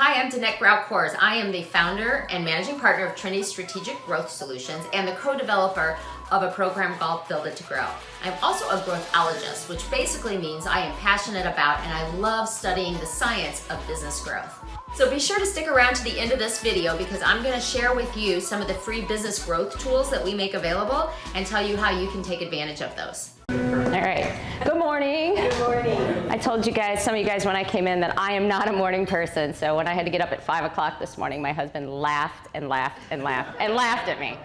Hi, I'm Danette Grau Kohrs. I am the founder and managing partner of Trinity Strategic Growth Solutions and the co-developer of a program called Build It to Grow. I'm also a growthologist, which basically means I am passionate about and I love studying the science of business growth. So be sure to stick around to the end of this video because I'm going to share with you some of the free business growth tools that we make available and tell you how you can take advantage of those. All right. Good morning. Good morning. I told you guys, some of you guys when I came in, that I am not a morning person. So when I had to get up at 5 o'clock this morning, my husband laughed and laughed and laughed and laughed at me.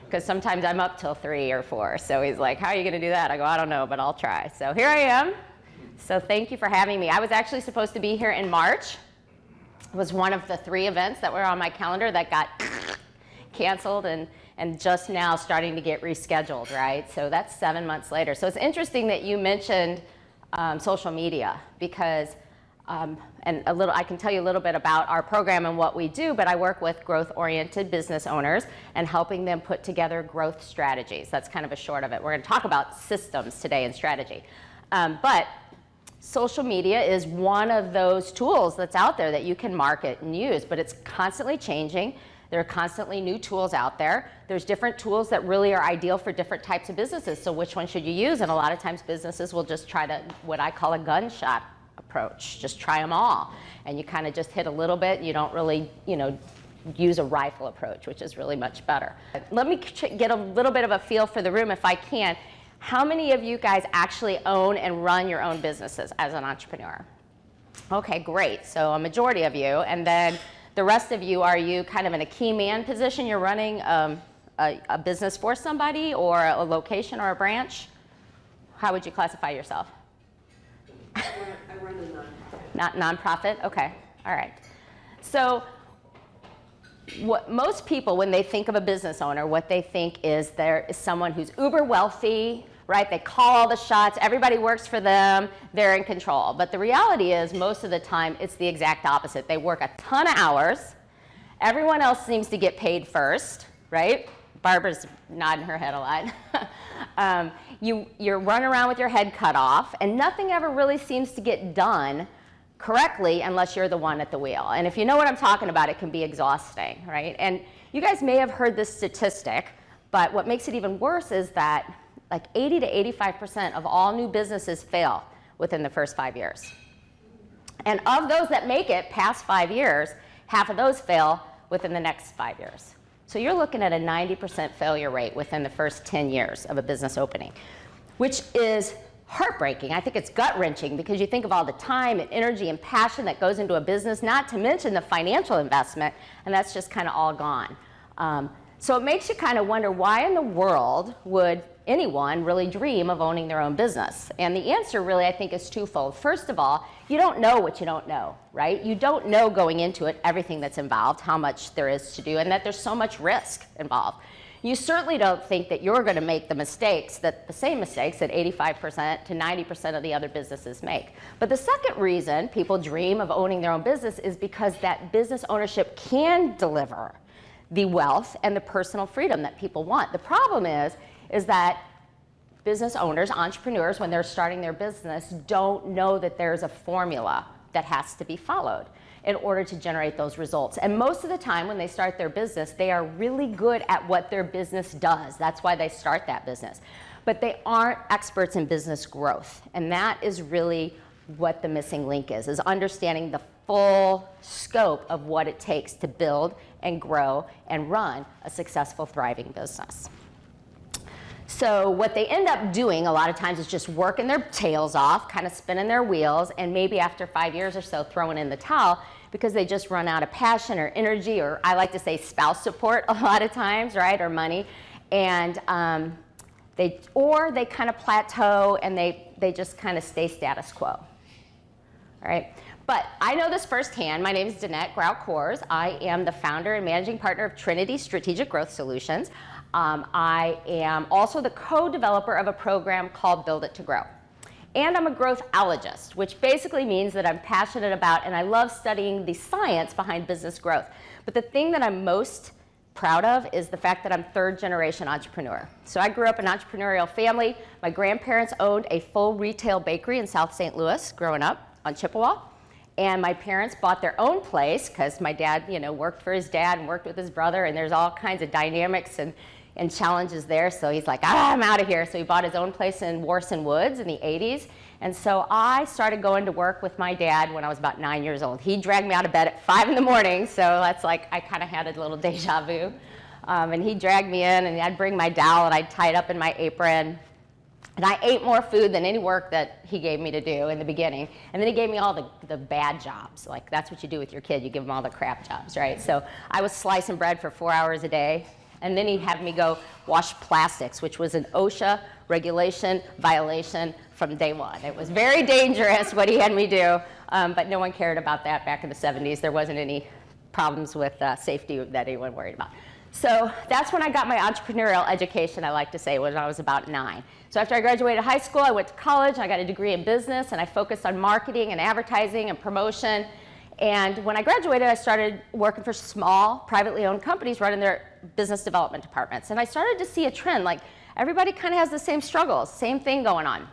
Because sometimes I'm up till 3 or 4. So he's like, how are you going to do that? I go, I don't know, but I'll try. So here I am. So thank you for having me. I was actually supposed to be here in March. It was one of the 3 events that were on my calendar that got canceled and just now starting to get rescheduled, right? So that's 7 months later. So it's interesting that you mentioned social media because, I can tell you a little bit about our program and what we do, but I work with growth-oriented business owners and helping them put together growth strategies. That's kind of a short of it. We're going to talk about systems today and strategy. But social media is one of those tools that's out there that you can market and use, but it's constantly changing. There are constantly new tools out there. There's different tools that really are ideal for different types of businesses. So which one should you use? And a lot of times businesses will just try to, what I call a gunshot approach. Just try them all. And you kind of just hit a little bit. You don't really, use a rifle approach, which is really much better. Let me get a little bit of a feel for the room if I can. How many of you guys actually own and run your own businesses as an entrepreneur? Okay, great. So a majority of you. And then the rest of you, are you kind of in a key man position? You're running a business for somebody or a location or a branch? How would you classify yourself? I run a nonprofit. Not nonprofit? Okay. All right. So what most people, when they think of a business owner, what they think is there is someone who's uber wealthy, right? They call all the shots. Everybody works for them. They're in control. But the reality is most of the time it's the exact opposite. They work a ton of hours. Everyone else seems to get paid first, right? Barbara's nodding her head a lot. You run around with your head cut off, and nothing ever really seems to get done correctly unless you're the one at the wheel. And if you know what I'm talking about, it can be exhausting, right? And you guys may have heard this statistic, but what makes it even worse is that like 80 to 85% of all new businesses fail within the first 5 years. And of those that make it past 5 years, half of those fail within the next 5 years. So you're looking at a 90% failure rate within the first 10 years of a business opening, which is heartbreaking. I think it's gut-wrenching because you think of all the time and energy and passion that goes into a business, not to mention the financial investment, and that's just kind of all gone. So it makes you kind of wonder, why in the world would anyone really dream of owning their own business? And the answer really, I think, is twofold. First of all, you don't know what you don't know, right? You don't know going into it everything that's involved, how much there is to do, and that there's so much risk involved. You certainly don't think that you're going to make the same mistakes that 85% to 90% of the other businesses make. But the second reason people dream of owning their own business is because that business ownership can deliver the wealth and the personal freedom that people want. The problem is that business owners, entrepreneurs, when they're starting their business, don't know that there's a formula that has to be followed in order to generate those results. And most of the time when they start their business, they are really good at what their business does. That's why they start that business. But they aren't experts in business growth. And that is really what the missing link is understanding the full scope of what it takes to build and grow and run a successful, thriving business. So what they end up doing a lot of times is just working their tails off, kind of spinning their wheels, and maybe after 5 years or so throwing in the towel because they just run out of passion or energy, or I like to say spouse support a lot of times, right, or money. And they kind of plateau and they just kind of stay status quo. All right. But I know this firsthand. My name is Danette Grau Kohrs. I am the founder and managing partner of Trinity Strategic Growth Solutions. I am also the co-developer of a program called Build It to Grow. And I'm a growthologist, which basically means that I'm passionate about and I love studying the science behind business growth. But the thing that I'm most proud of is the fact that I'm third-generation entrepreneur. So I grew up in an entrepreneurial family. My grandparents owned a full retail bakery in South St. Louis growing up on Chippewa. And my parents bought their own place because my dad, worked for his dad and worked with his brother, and there's all kinds of dynamics and challenges there. So he's like, I'm out of here. So he bought his own place in Warson Woods in the 80s. And so I started going to work with my dad when I was about 9 years old. He dragged me out of bed at 5 in the morning, so that's like, I kind of had a little deja vu. And he dragged me in, and I'd bring my dowel, and I'd tie it up in my apron. And I ate more food than any work that he gave me to do in the beginning. And then he gave me all the bad jobs. Like, that's what you do with your kid. You give them all the crap jobs, right? So I was slicing bread for 4 hours a day. And then he'd have me go wash plastics, which was an OSHA regulation violation from day one. It was very dangerous what he had me do, but no one cared about that back in the 70s. There wasn't any problems with safety that anyone worried about. So that's when I got my entrepreneurial education, I like to say, when I was about 9. So after I graduated high school, I went to college, and I got a degree in business, and I focused on marketing and advertising and promotion. And when I graduated, I started working for small, privately owned companies running their business development departments. And I started to see a trend, like everybody kind of has the same struggles, same thing going on.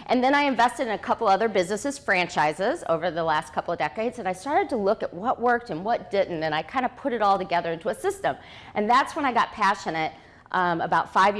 And then I invested in a couple other businesses, franchises, over the last couple of decades, and I started to look at what worked and what didn't, and I kind of put it all together into a system. And that's when I got passionate about 6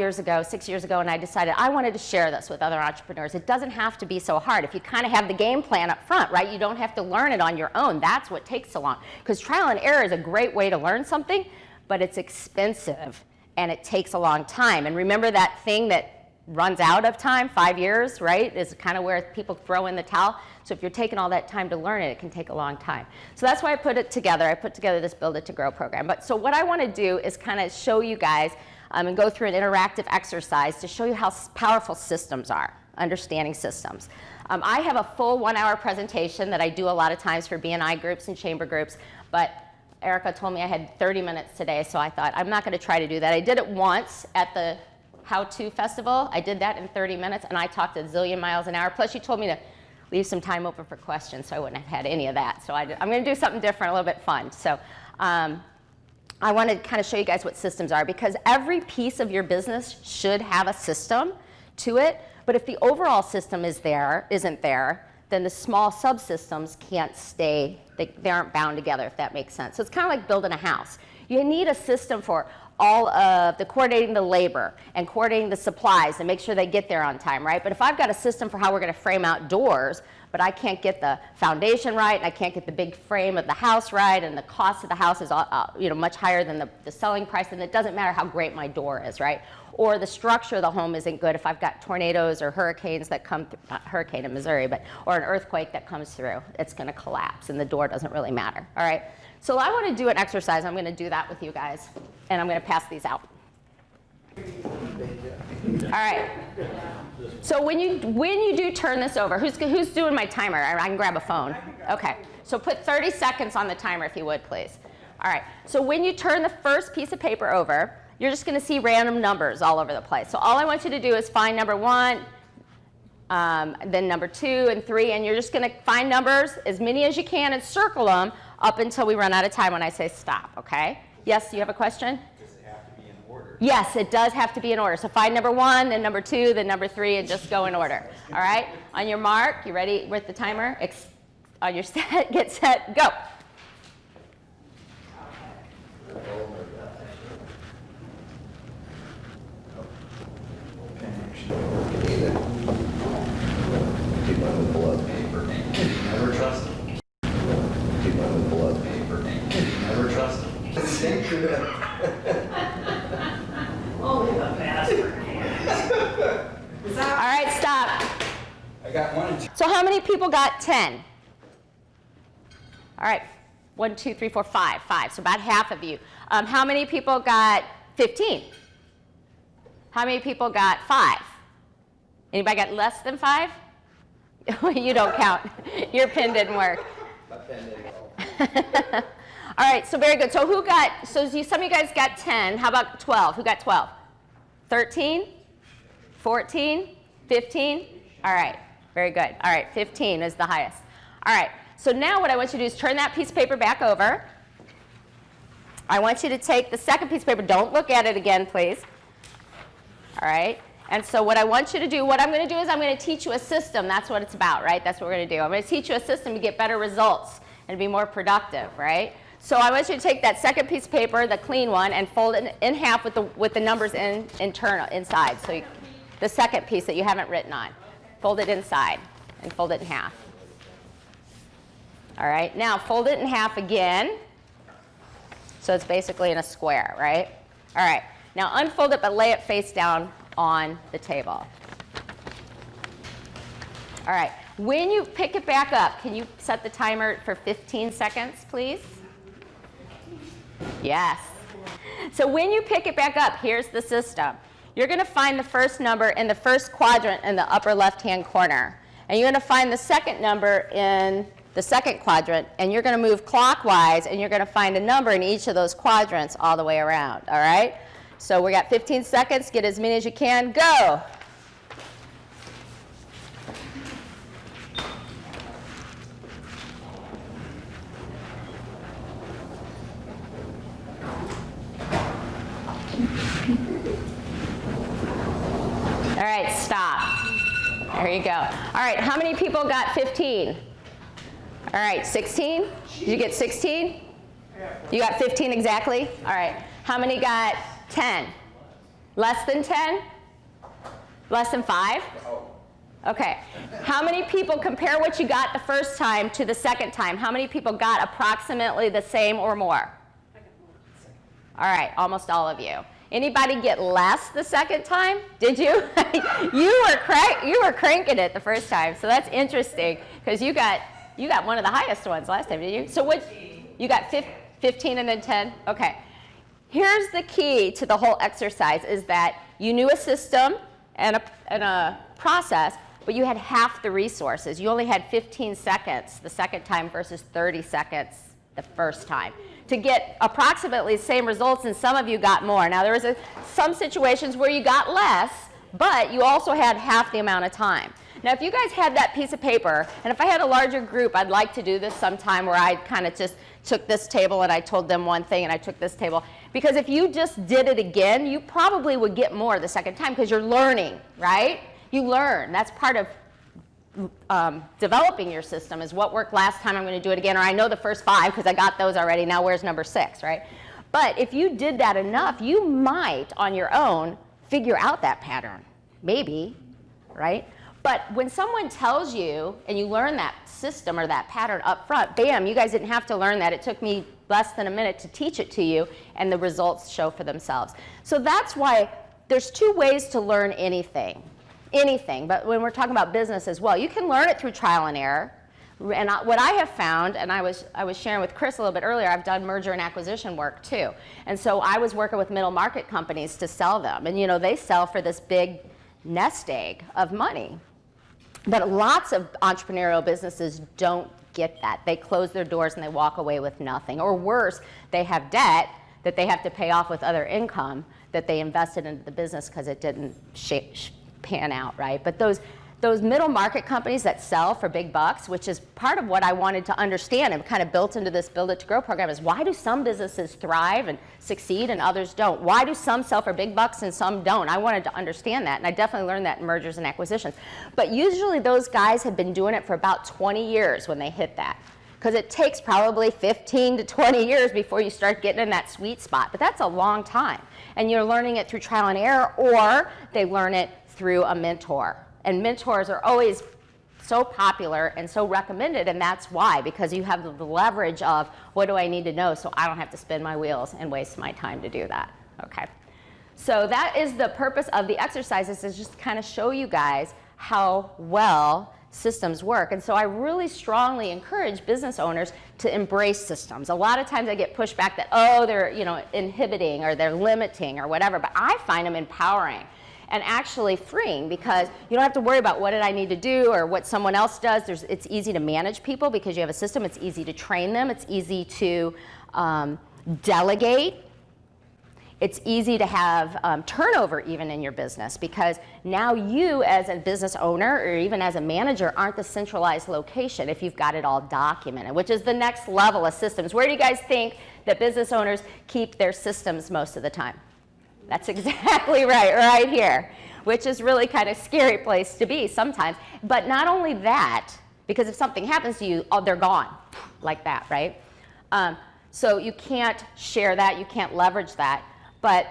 years ago, and I decided I wanted to share this with other entrepreneurs. It doesn't have to be so hard. If you kind of have the game plan up front, right, you don't have to learn it on your own. That's what takes so long. Because trial and error is a great way to learn something, but it's expensive, and it takes a long time. And remember that thing that runs out of time, 5 years, right, is kind of where people throw in the towel. So if you're taking all that time to learn it, it can take a long time. So that's why I put it together. I put together this Build It to Grow program. But so what I want to do is kind of show you guys and go through an interactive exercise to show you how powerful systems are, understanding systems. I have a full 1-hour presentation that I do a lot of times for BNI groups and chamber groups, but Erica told me I had 30 minutes today, so I thought I'm not going to try to do that. I did it once at the How-To Festival. I did that in 30 minutes, and I talked a zillion miles an hour. Plus, she told me to leave some time open for questions, so I wouldn't have had any of that. So I'm going to do something different, a little bit fun. So I want to kind of show you guys what systems are, because every piece of your business should have a system to it. But if the overall system isn't there, then the small subsystems can't stay. They aren't bound together, if that makes sense. So it's kind of like building a house. You need a system for all of the coordinating the labor and coordinating the supplies and make sure they get there on time, right? But if I've got a system for how we're going to frame out doors, but I can't get the foundation right, and I can't get the big frame of the house right, and the cost of the house is much higher than the selling price, then it doesn't matter how great my door is, right? Or the structure of the home isn't good if I've got tornadoes or hurricanes that come through, not hurricane in Missouri, or an earthquake that comes through. It's going to collapse, and the door doesn't really matter, all right? So I want to do an exercise. I'm going to do that with you guys, and I'm going to pass these out. All right. So when you do turn this over, who's doing my timer? I can grab a phone. Okay. So put 30 seconds on the timer, if you would, please. All right. So when you turn the first piece of paper over, you're just going to see random numbers all over the place. So all I want you to do is find number 1, then number 2 and 3, and you're just going to find numbers, as many as you can, and circle them up until we run out of time when I say stop, okay? Yes, you have a question? Does it have to be in order? Yes, it does have to be in order. So find number 1, then number 2, then number 3, and just go in order. All right? On your mark, you ready with the timer? On your set, get set, go. Never trust them. Never trust them. Only the bastard. All right, stop. I got 1 and 2. So how many people got 10? All right, 1, 2, 3, 4, 5. 5, so about half of you. How many people got 15? How many people got 5? Anybody got less than 5? You don't count. Your pen didn't work. My pen didn't go. All right, so very good. So some of you guys got 10. How about 12? Who got 12? 13? 14? 15? All right, very good. All right, 15 is the highest. All right, so now what I want you to do is turn that piece of paper back over. I want you to take the second piece of paper. Don't look at it again, please. All right, And so what I want you to do, what I'm going to do is I'm going to teach you a system. That's what it's about, right? That's what we're going to do. I'm going to teach you a system to get better results and be more productive, right? So I want you to take that second piece of paper, the clean one, and fold it in half with the numbers inside. So the second piece that you haven't written on, fold it inside and fold it in half. All right, now fold it in half again. So it's basically in a square, right? All right, now unfold it but lay it face down on the table. All right, when you pick it back up, can you set the timer for 15 seconds, please? Yes. So when you pick it back up, here's the system. You're going to find the first number in the first quadrant in the upper left-hand corner. And you're going to find the second number in the second quadrant, and you're going to move clockwise, and you're going to find a number in each of those quadrants all the way around, all right? So we got 15 seconds. Get as many as you can. Go. All right, stop. There you go. All right, how many people got 15? All right, 16? Did you get 16? You got 15 exactly? All right. How many got 10? Less than 10? Less than 5? Okay. How many people, compare what you got the first time to the second time? How many people got approximately the same or more? All right, almost all of you. Anybody get less the second time? Did you? you were cranking it the first time, so that's interesting because you got one of the highest ones last time, didn't you? So what? You got 15 and then 10? Okay. Here's the key to the whole exercise is that you knew a system and a process, but you had half the resources. You only had 15 seconds the second time versus 30 seconds the first time to get approximately the same results, and some of you got more. Now, there was some situations where you got less, but you also had half the amount of time. Now, if you guys had that piece of paper, and if I had a larger group, I'd like to do this sometime where I kind of just took this table and I told them one thing and I took this table. Because if you just did it again, you probably would get more the second time because you're learning, right? You learn. That's part of developing your system is what worked last time, I'm going to do it again, or I know the first 5 because I got those already, now where's number 6, right? But if you did that enough, you might, on your own, figure out that pattern. Maybe, right? But when someone tells you, and you learn that system or that pattern up front, bam, you guys didn't have to learn that. It took me less than a minute to teach it to you, and the results show for themselves. So that's why there's 2 ways to learn anything. But when we're talking about business as well, you can learn it through trial and error. And what I have found, and I was sharing with Chris a little bit earlier, I've done merger and acquisition work too. And so I was working with middle market companies to sell them. And you know, they sell for this big nest egg of money. But lots of entrepreneurial businesses don't get that. They close their doors and they walk away with nothing. Or worse, they have debt that they have to pay off with other income that they invested into the business because it didn't pan out, right? But those middle market companies that sell for big bucks, which is part of what I wanted to understand and kind of built into this Build It to Grow program, is why do some businesses thrive and succeed and others don't? Why do some sell for big bucks and some don't? I wanted to understand that, and I definitely learned that in mergers and acquisitions. But usually those guys have been doing it for about 20 years when they hit that, because it takes probably 15 to 20 years before you start getting in that sweet spot. But that's a long time, and you're learning it through trial and error, or they learn it through a mentor. And mentors are always so popular and so recommended, and that's why, because you have the leverage of what do I need to know so I don't have to spin my wheels and waste my time to do that. Okay. So that is the purpose of the exercises, is just kind of show you guys how well systems work. And so I really strongly encourage business owners to embrace systems. A lot of times I get pushback that, oh, they're inhibiting or they're limiting or whatever, but I find them empowering and actually freeing, because you don't have to worry about what did I need to do or what someone else does. It's easy to manage people because you have a system. It's easy to train them. It's easy to delegate. It's easy to have turnover even in your business, because now you as a business owner or even as a manager aren't the centralized location if you've got it all documented, which is the next level of systems. Where do you guys think that business owners keep their systems most of the time? That's exactly right here. which is really kind of scary place to be sometimes. But not only that, because if something happens to you, oh, they're gone, like that, right? So you can't share that, you can't leverage that. But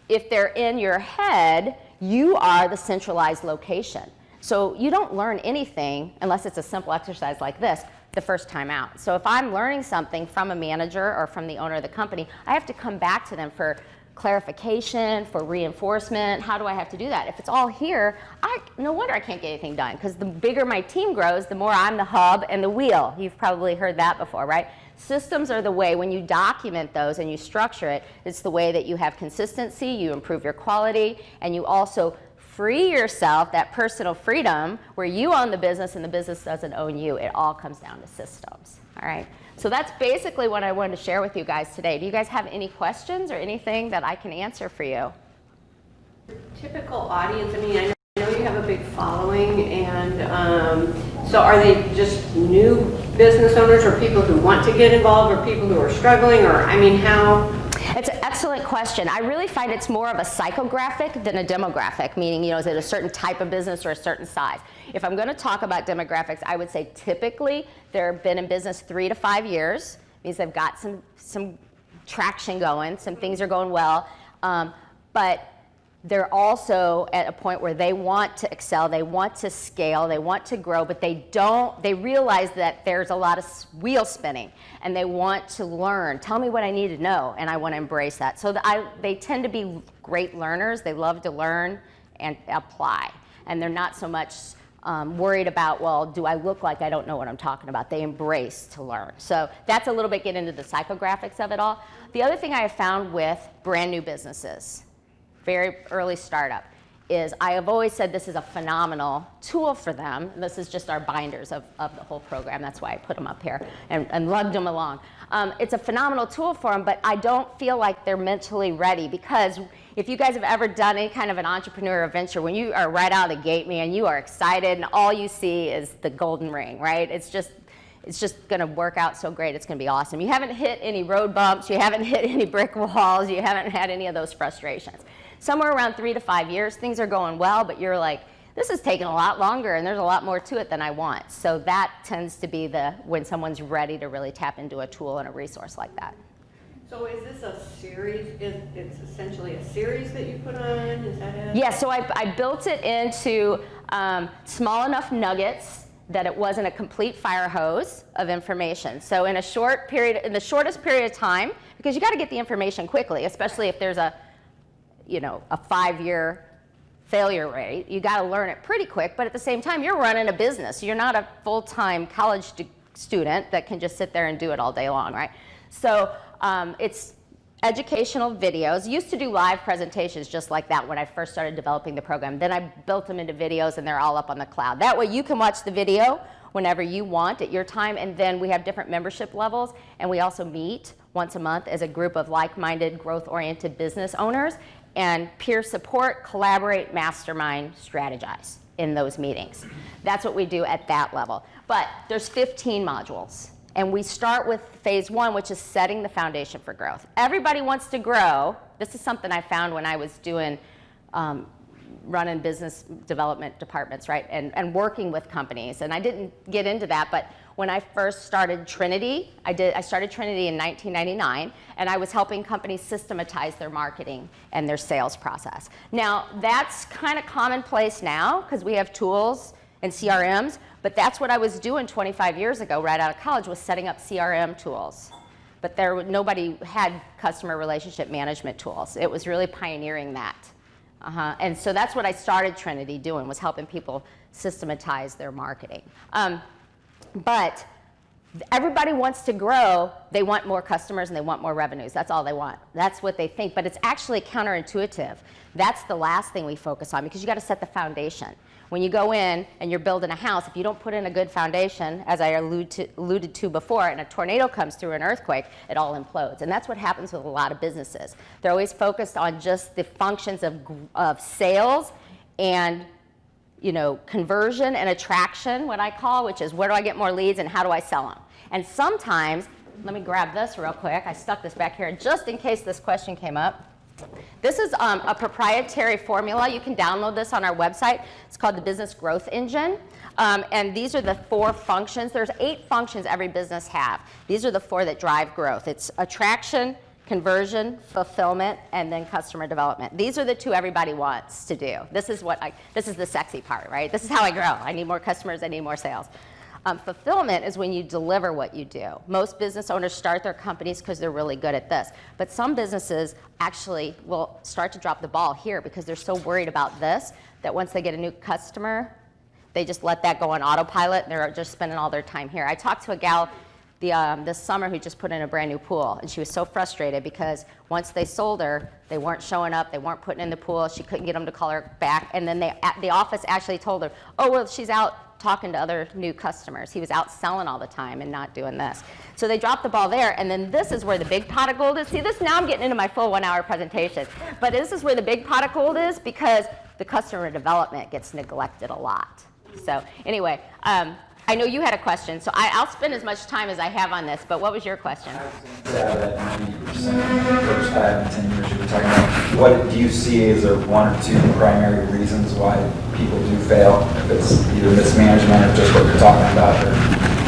if they're in your head, you are the centralized location. So you don't learn anything, unless it's a simple exercise like this, the first time out. So if I'm learning something from a manager or from the owner of the company, I have to come back to them for clarification, for reinforcement. How do I have to do that? If it's all here, no wonder I can't get anything done, because the bigger my team grows, the more I'm the hub and the wheel. You've probably heard that before, right? Systems are the way, when you document those and you structure it, it's the way that you have consistency, you improve your quality, and you also free yourself, that personal freedom where you own the business and the business doesn't own you. It all comes down to systems. All right. So that's basically what I wanted to share with you guys today. Do you guys have any questions or anything that I can answer for you? Typical audience, I mean, I know you have a big following, and so are they just new business owners or people who want to get involved or people who are struggling, or, I mean, how? It's an excellent question. I really find it's more of a psychographic than a demographic, meaning, you know, is it a certain type of business or a certain size? If I'm going to talk about demographics, I would say typically they've been in business 3 to 5 years, means they've got some traction going, some things are going well, but they're also at a point where they want to excel, they want to scale, they want to grow, but they realize that there's a lot of wheel spinning, and they want to learn. Tell me what I need to know, and I want to embrace that. So they tend to be great learners. They love to learn and apply, and they're not so much worried about, well, do I look like I don't know what I'm talking about? They embrace to learn. So that's a little bit get into the psychographics of it all. The other thing I have found with brand new businesses, very early startup, is I have always said this is a phenomenal tool for them. This is just our binders of the whole program. That's why I put them up here and lugged them along. It's a phenomenal tool for them, but I don't feel like they're mentally ready, because if you guys have ever done any kind of an entrepreneurial venture, when you are right out of the gate, man, you are excited and all you see is the golden ring, right? It's just going to work out so great. It's going to be awesome. You haven't hit any road bumps. You haven't hit any brick walls. You haven't had any of those frustrations. Somewhere around 3 to 5 years, things are going well, but you're like, this is taking a lot longer and there's a lot more to it than I want. So that tends to be when someone's ready to really tap into a tool and a resource like that. So is this a series? It's essentially a series that you put on? Is that it? Yeah, so I built it into small enough nuggets that it wasn't a complete fire hose of information. So in the shortest period of time, because you got to get the information quickly, especially if there's a 5-year failure rate, you got to learn it pretty quick, but at the same time, you're running a business. You're not a full-time college student that can just sit there and do it all day long, right? So it's educational videos. Used to do live presentations just like that when I first started developing the program. Then I built them into videos, and they're all up on the cloud. That way you can watch the video whenever you want at your time, and then we have different membership levels, and we also meet once a month as a group of like-minded, growth-oriented business owners, and peer support, collaborate, mastermind, strategize in those meetings. That's what we do at that level. But there's 15 modules. And we start with phase 1, which is setting the foundation for growth. Everybody wants to grow. This is something I found when I was doing running business development departments, right, and working with companies. And I didn't get into that, but when I first started Trinity, I started Trinity in 1999, and I was helping companies systematize their marketing and their sales process. Now, that's kind of commonplace now, because we have tools and CRMs, but that's what I was doing 25 years ago, right out of college, was setting up CRM tools. But nobody had customer relationship management tools. It was really pioneering that. And so that's what I started Trinity doing, was helping people systematize their marketing. But everybody wants to grow. They want more customers and they want more revenues. That's all they want. That's what they think. But it's actually counterintuitive. That's the last thing we focus on, because you got to set the foundation. When you go in and you're building a house, if you don't put in a good foundation, as I alluded to before, and a tornado comes through, an earthquake, it all implodes. And that's what happens with a lot of businesses. They're always focused on just the functions of sales and conversion and attraction, what I call, which is where do I get more leads and how do I sell them? And sometimes, let me grab this real quick. I stuck this back here just in case this question came up. This is a proprietary formula. You can download this on our website. It's called the Business Growth Engine. And these are the 4 functions. There's 8 functions every business have. These are the 4 that drive growth. It's attraction, conversion, fulfillment, and then customer development. These are the 2 everybody wants to do. This is the sexy part, right? This is how I grow. I need more customers, I need more sales. Fulfillment is when you deliver what you do. Most business owners start their companies because they're really good at this. But some businesses actually will start to drop the ball here because they're so worried about this that once they get a new customer, they just let that go on autopilot and they're just spending all their time here. I talked to a gal this summer who just put in a brand new pool, and she was so frustrated because once they sold her, they weren't showing up, they weren't putting in the pool, she couldn't get them to call her back, and then the office actually told her, oh, well, she's out talking to other new customers. He was out selling all the time and not doing this. So they dropped the ball there, and then this is where the big pot of gold is. See, this now I'm getting into my full 1-hour presentation, but this is where the big pot of gold is because the customer development gets neglected a lot. So anyway, I know you had a question, so I'll spend as much time as I have on this, but what was your question? Yeah, that 90% first 5 to 10 years you were talking about. What do you see as 1 or 2 primary reasons why people do fail? If it's either mismanagement or just what you're talking about, or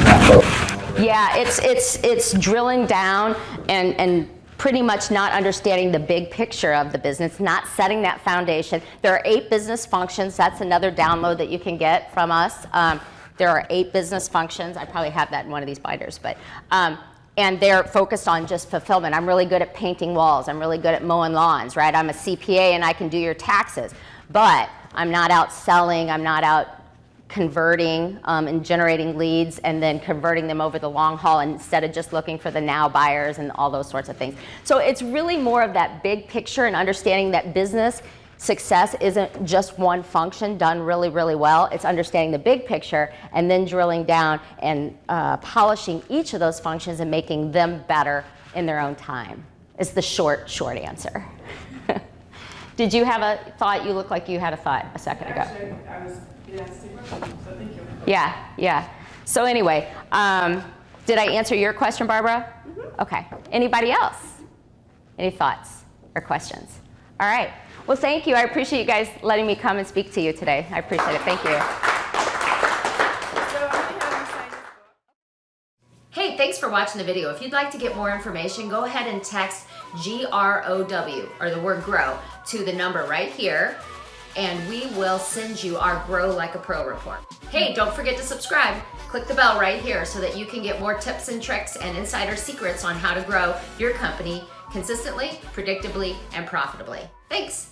not both? Yeah, it's drilling down and pretty much not understanding the big picture of the business, not setting that foundation. There are 8 business functions. That's another download that you can get from us. There are 8 business functions. I probably have that in one of these binders, but and they're focused on just fulfillment. I'm really good at painting walls. I'm really good at mowing lawns, right? I'm a CPA and I can do your taxes, but I'm not out selling. I'm not out converting and generating leads and then converting them over the long haul instead of just looking for the now buyers and all those sorts of things. So it's really more of that big picture and understanding that business success isn't just one function done really, really well. It's understanding the big picture and then drilling down and polishing each of those functions and making them better in their own time is the short answer. Did you have a thought? You look like you had a thought a second ago. Actually, I was going to ask the question, so thank you. Yeah. So anyway, did I answer your question, Barbara? Mm-hmm. Okay. Anybody else? Any thoughts or questions? All right. Well, thank you. I appreciate you guys letting me come and speak to you today. I appreciate it. Thank you. Hey, thanks for watching the video. If you'd like to get more information, go ahead and text GROW, or the word grow, to the number right here, and we will send you our Grow Like a Pro report. Hey, don't forget to subscribe. Click the bell right here so that you can get more tips and tricks and insider secrets on how to grow your company consistently, predictably, and profitably. Thanks.